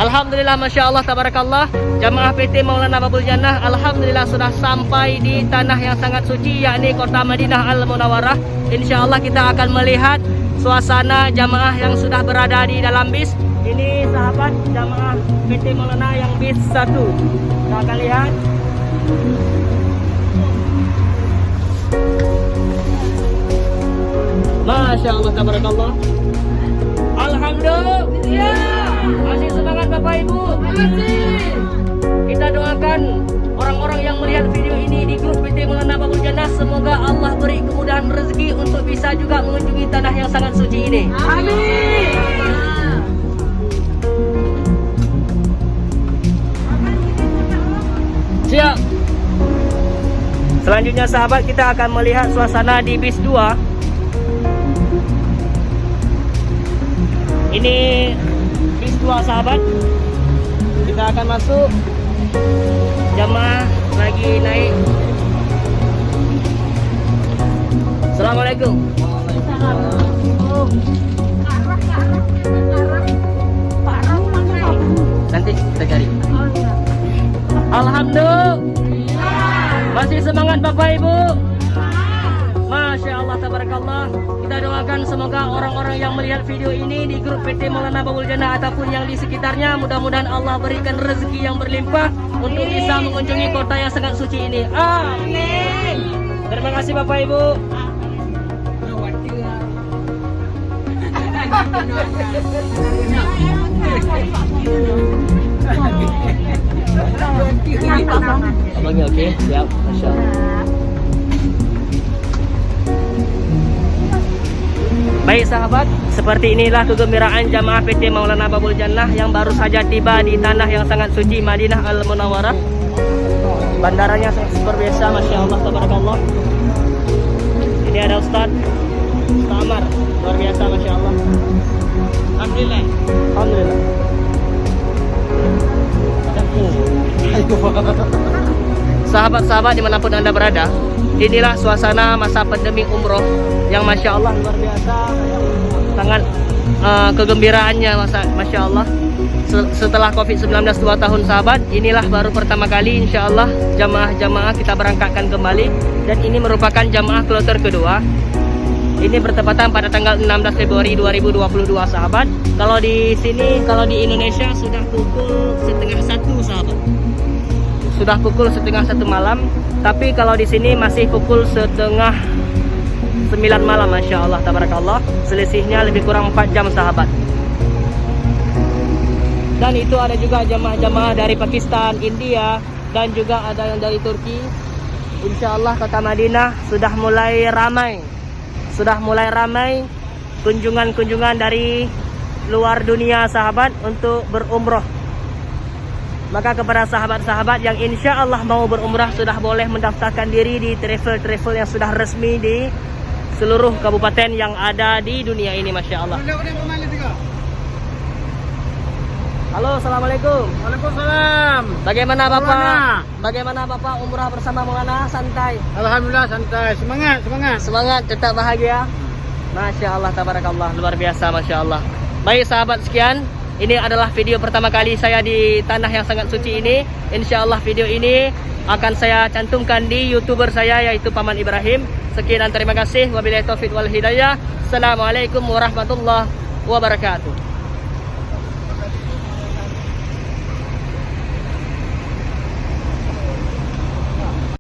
Alhamdulillah, Masya Allah, Tabarakallah. Jamaah PT Maulana Babul Jannah Alhamdulillah sudah sampai di tanah yang sangat suci, yakni kota Madinah Al-Munawwarah. Insya Allah kita akan melihat suasana jamaah yang sudah berada di dalam bis. Ini sahabat jamaah PT Maulana yang bis 1. Kita akan lihat. Masya Allah, Tabarakallah. Alhamdulillah. Masih semangat Bapak Ibu. Kita doakan orang-orang yang melihat video ini di grup PT Maulana Babul Jannah, semoga Allah beri kemudahan rezeki untuk bisa juga mengunjungi tanah yang sangat suci ini. Amin. Siap. Selanjutnya sahabat, kita akan melihat suasana di bis 2. Ini bis 2 sahabat. Kita akan masuk. Jamaah lagi naik. Assalamualaikum. Nanti kita cari. Alhamdulillah. Masih semangat Bapak Ibu. Masya Allah, Tabarakallah. Kita doakan semoga orang-orang yang melihat video ini di grup PT Maulana Babul Jannah ataupun yang di sekitarnya, mudah-mudahan Allah berikan rezeki yang berlimpah untuk bisa mengunjungi kota yang sangat suci ini. Amin. Terima kasih Bapak Ibu. Abangnya oke, siap, Masya Allah. Baik sahabat, seperti inilah kegembiraan jamaah PT Maulana Babul Jannah yang baru saja tiba di tanah yang sangat suci Madinah Al-Munawwarah. Bandaranya sangat super biasa, Masya Allah, Tabarakallah. Ini ada Ustaz Amar, luar biasa, Masya Allah. Alhamdulillah. Alhamdulillah. Sahabat-sahabat dimanapun Anda berada, inilah suasana masa pandemi umroh yang Masya Allah luar biasa. Sangat kegembiraannya, Masya Allah. Setelah COVID-19 2 tahun sahabat, inilah baru pertama kali Insya Allah jamaah-jamaah kita berangkatkan kembali. Dan ini merupakan jamaah kloter kedua. Ini bertepatan pada tanggal 16 Februari 2022 sahabat. Kalau di sini, kalau di Indonesia sudah pukul 12:30 sahabat. Sudah pukul 12:30 malam. Tapi kalau di sini masih pukul 8:30 malam, Masya Allah, Tabarakallah. Selisihnya lebih kurang 4 jam sahabat. Dan itu ada juga jamaah-jamaah dari Pakistan, India, dan juga ada yang dari Turki. Insya Allah kota Madinah sudah mulai ramai. Sudah mulai ramai kunjungan-kunjungan dari luar dunia sahabat untuk berumroh. Maka kepada sahabat-sahabat yang insya Allah mau berumrah sudah boleh mendaftarkan diri di travel-travel yang sudah resmi di seluruh kabupaten yang ada di dunia ini, Masya Allah. Halo, Assalamualaikum. Waalaikumsalam. Bagaimana Bapak? Bagaimana Bapak umrah bersama Maulana? Santai? Alhamdulillah santai. Semangat, semangat. Semangat, tetap bahagia. Masya Allah, Tabarakallah, luar biasa, Masya Allah. Baik sahabat sekian, ini adalah video pertama kali saya di tanah yang sangat suci ini. Insya Allah video ini akan saya cantumkan di YouTuber saya, yaitu Paman Ibrahim. Sekian dan terima kasih. Wabillahi taufiq wal hidayah. Assalamualaikum warahmatullahi wabarakatuh.